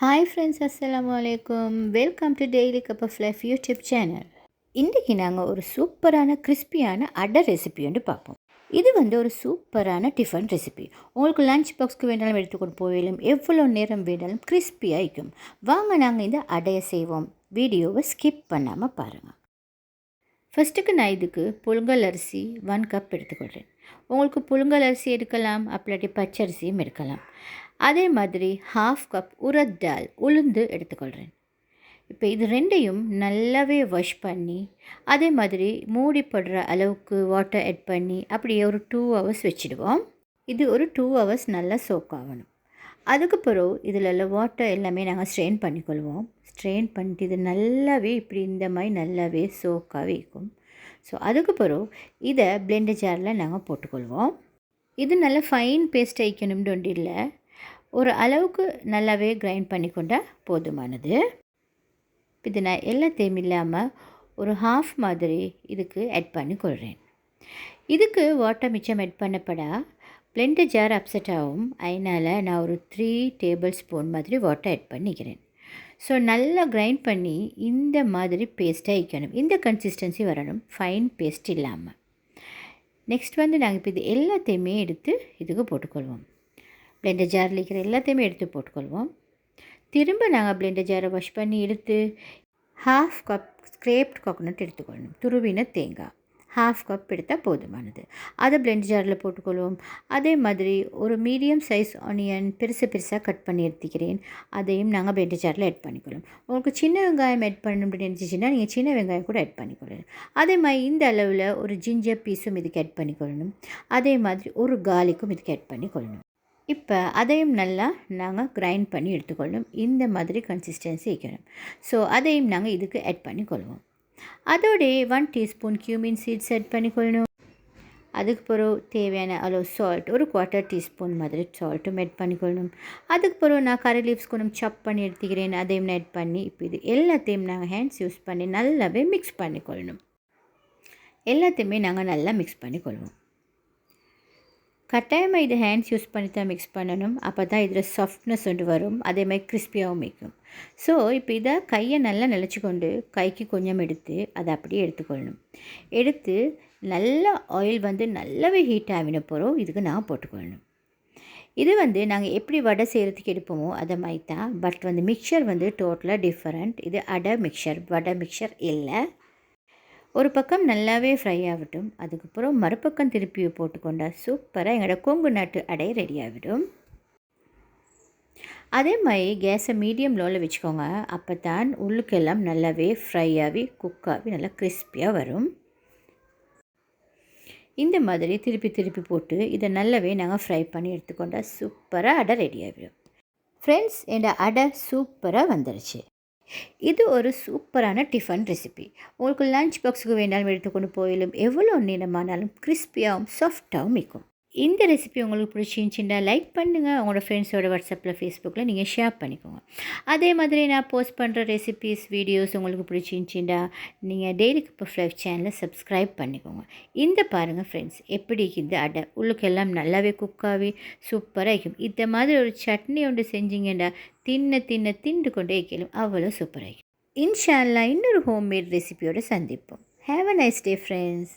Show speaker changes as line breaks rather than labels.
Hi friends, அஸ்ஸலாமு அலைக்கும். Welcome to daily cup of life YouTube channel. இன்றைக்கி நாங்கள் ஒரு சூப்பரான கிறிஸ்பியான அடை ரெசிபி வந்து பார்ப்போம். இது வந்து ஒரு சூப்பரான டிஃபன் ரெசிபி. உங்களுக்கு லஞ்ச் பாக்ஸ்க்கு வேணாலும் எடுத்துக்கொண்டு போயிலும், எவ்வளோ நேரம் வேணாலும் கிறிஸ்பியாக இருக்கும். வாங்க நாங்கள் இந்த அடையை செய்வோம். வீடியோவை ஸ்கிப் பண்ணாமல் பாருங்கள். ஃபஸ்ட்டுக்கு நான் இதுக்கு புழுங்கல் அரிசி 1 கப் எடுத்துக்கொள்கிறேன். உங்களுக்கு புழுங்கல் அரிசி எடுக்கலாம், அப்படி பச்சரிசியும் எடுக்கலாம். அதே மாதிரி 1/2 கப் உரத் தால் உளுந்து எடுத்துக்கொள்கிறேன். இப்போ இது ரெண்டையும் நல்லாவே வாஷ் பண்ணி அதே மாதிரி மூடிப்படுற அளவுக்கு வாட்டர் ஆட் பண்ணி அப்படியே ஒரு 2 ஹவர்ஸ் வச்சுடுவோம். இது ஒரு 2 ஹவர்ஸ் நல்லா சோக் ஆகணும். அதுக்கு பிறகு இதில் உள்ள வாட்டர் எல்லாமே நாங்கள் ஸ்ட்ரெயின் பண்ணிக்கொள்வோம். ஸ்ட்ரெயின் பண்ணிட்டு இது நல்லாவே இப்படி இந்த மாதிரி நல்லாவே சோக்காகவே இருக்கும். ஸோ அதுக்கு பிறகு இதை பிளெண்டர் ஜாரில் நாங்கள் போட்டுக்கொள்வோம். இது நல்லா ஃபைன் பேஸ்ட் ஆகிக்கணும்னு ஒன்று இல்லை, ஒரு அளவுக்கு நல்லாவே கிரைண்ட் பண்ணிக்கொண்டால் போதுமானது. இது நான் எல்லாத்தையும் இல்லாமல் ஒரு 1/2 மாதிரி இதுக்கு ஆட் பண்ணிக்கொள்கிறேன். இதுக்கு வாட்டர் மிச்சம் ஆட் பண்ணப்படா பிளெண்டர் ஜார் அப்செட் ஆகும். அதனால் நான் ஒரு 3 டேபிள் ஸ்பூன் மாதிரி வாட்டர் ஆட் பண்ணிக்கிறேன். ஸோ நல்லா கிரைண்ட் பண்ணி இந்த மாதிரி பேஸ்ட்டாக வைக்கணும். இந்த கன்சிஸ்டன்சி வரணும், ஃபைன் பேஸ்ட் இல்லாமல். நெக்ஸ்ட் வந்து நாங்கள் இப்போ இது எல்லாத்தையுமே எடுத்து இதுக்கு போட்டுக்கொள்வோம். பிளெண்டர் ஜாரில் இருக்கிற எல்லாத்தையுமே எடுத்து போட்டுக்கொள்வோம். திரும்ப நாங்கள் பிளெண்டர் ஜாரை வாஷ் பண்ணி எடுத்து 1/2 கப் ஸ்க்ரேப்ட் கோகோனட் எடுத்துக்கொள்ளணும். துருவின தேங்காய் 1/2 கப் எடுத்தால் போதுமானது. அதை பிளெண்டர் ஜாரில் போட்டுக்கொள்வோம். அதே மாதிரி ஒரு மீடியம் சைஸ் ஆனியன் பெருசாக கட் பண்ணி எடுத்துக்கிறேன். அதையும் நாங்கள் பிளெண்டர் ஜாரில் ஆட் பண்ணிக்கொள்ளும். உங்களுக்கு சின்ன வெங்காயம் ஆட் பண்ணணும்னு நினச்சிச்சின்னா நீங்கள் சின்ன வெங்காயம் கூட ஆட் பண்ணிக்கொள்ளணும். அதே மாதிரி இந்த அளவில் ஒரு ஜிஞ்சர் பீஸும் இதுக்கு ஆட் பண்ணிக்கொள்ளணும். அதே மாதிரி ஒரு கார்லிக்கும் இதுக்கு ஆட் பண்ணிக்கொள்ளணும். இப்போ அதையும் நல்லா நாங்கள் கிரைண்ட் பண்ணி எடுத்துக்கொள்ளணும். இந்த மாதிரி கன்சிஸ்டன்சி வைக்கணும். ஸோ அதையும் நாங்கள் இதுக்கு ஆட் பண்ணிக்கொள்வோம். அதோடைய 1 டீஸ்பூன் கியூமின் சீட்ஸ் ஆட் பண்ணிக்கொள்ளணும். அதுக்கு பிறகு தேவையான அளவு சால்ட், ஒரு 1/4 டீஸ்பூன் மாதிரி சால்ட்டும் ஆட் பண்ணிக்கொள்ளணும். அதுக்கு பிறகு நான் கரி லீவ்ஸ் கொஞ்சம் சாப் பண்ணி எடுத்துக்கிறேன். அதையும் நான் ஆட் பண்ணி இப்போ இது எல்லாத்தையும் நாங்கள் ஹேண்ட்ஸ் யூஸ் பண்ணி நல்லாவே மிக்ஸ் பண்ணிக்கொள்ளணும். எல்லாத்தையுமே நாங்கள் நல்லா மிக்ஸ் பண்ணிக்கொள்வோம். கட்டாயமாக இது ஹேண்ட்ஸ் யூஸ் பண்ணி தான் மிக்ஸ் பண்ணணும். அப்போ தான் இதில் சாஃப்ட்னஸ் ஒன்று வரும், அதே மாதிரி கிறிஸ்பியாகவும் வைக்கும். ஸோ இப்போ இதை கையை நல்லா நினச்சிக்கொண்டு கைக்கு கொஞ்சம் எடுத்து அதை அப்படியே எடுத்துக்கொள்ளணும். எடுத்து நல்லா ஆயில் வந்து நல்லாவே ஹீட் ஆகின பிறகு இதுக்கு நான் போட்டுக்கொள்ளணும். இது வந்து நாங்கள் எப்படி வடை செய்கிறதுக்கு எடுப்போமோ அதை மாதிரி தான். பட் வந்து மிக்சர் வந்து டோட்டலாக டிஃப்ரெண்ட். இது அடை மிக்சர், வடை மிக்சர் இல்லை. ஒரு பக்கம் நல்லாவே ஃப்ரை ஆகட்டும். அதுக்கப்புறம் மறுபக்கம் திருப்பி போட்டுக்கொண்டால் சூப்பராக எங்களோட கொங்கு நாட்டு அடை ரெடி ஆகிடும். அதே மாதிரி கேஸை மீடியம் லோவில் வச்சுக்கோங்க. அப்போ தான் உள்ளுக்கெல்லாம் நல்லாவே ஃப்ரை ஆகி குக்காகி நல்லா கிறிஸ்பியாக வரும். இந்த மாதிரி திருப்பி போட்டு இதை நல்லாவே நாங்கள் ஃப்ரை பண்ணி எடுத்துக்கொண்டால் சூப்பராக அடை ரெடி ஆகிடும். ஃப்ரெண்ட்ஸ், என் அடை சூப்பராக வந்துருச்சு. இது ஒரு சூப்பரான டிஃபன் ரெசிபி. உங்களுக்கு லஞ்ச் பாக்ஸுக்கு வேணாலும் எடுத்துக்கொண்டு போயிலும், எவ்வளோ நேரமானாலும் கிறிஸ்பியாகவும் சாஃப்டாகவும் இருக்கும். இந்த ரெசிபி உங்களுக்கு பிடிச்சிருந்துச்சின்னா லைக் பண்ணுங்கள். உங்களோட ஃப்ரெண்ட்ஸோட வாட்ஸ்அப்பில், ஃபேஸ்புக்கில் நீங்கள் ஷேர் பண்ணிக்கோங்க. அதே மாதிரி நான் போஸ்ட் பண்ணுற ரெசிபிஸ், வீடியோஸ் உங்களுக்கு பிடிச்சிருந்துச்சின்னா நீங்கள் டெய்லி கப் ஆஃப் லைஃப் சேனலை சப்ஸ்கிரைப் பண்ணிக்கோங்க. இந்த பாருங்கள் ஃப்ரெண்ட்ஸ், எப்படி இந்த அடை உள்ளுக்கெல்லாம் நல்லாவே குக்காகி சூப்பராக இருக்கும். இந்த மாதிரி ஒரு சட்னி ஒன்று செஞ்சிங்கன்னா திண்டு கொண்டே வைக்கலும், அவ்வளோ சூப்பராக இருக்கும். இன்ஷா அல்லாஹ் இன்னொரு ஹோம்மேட் ரெசிபியோடு சந்திப்போம். Have a nice day friends.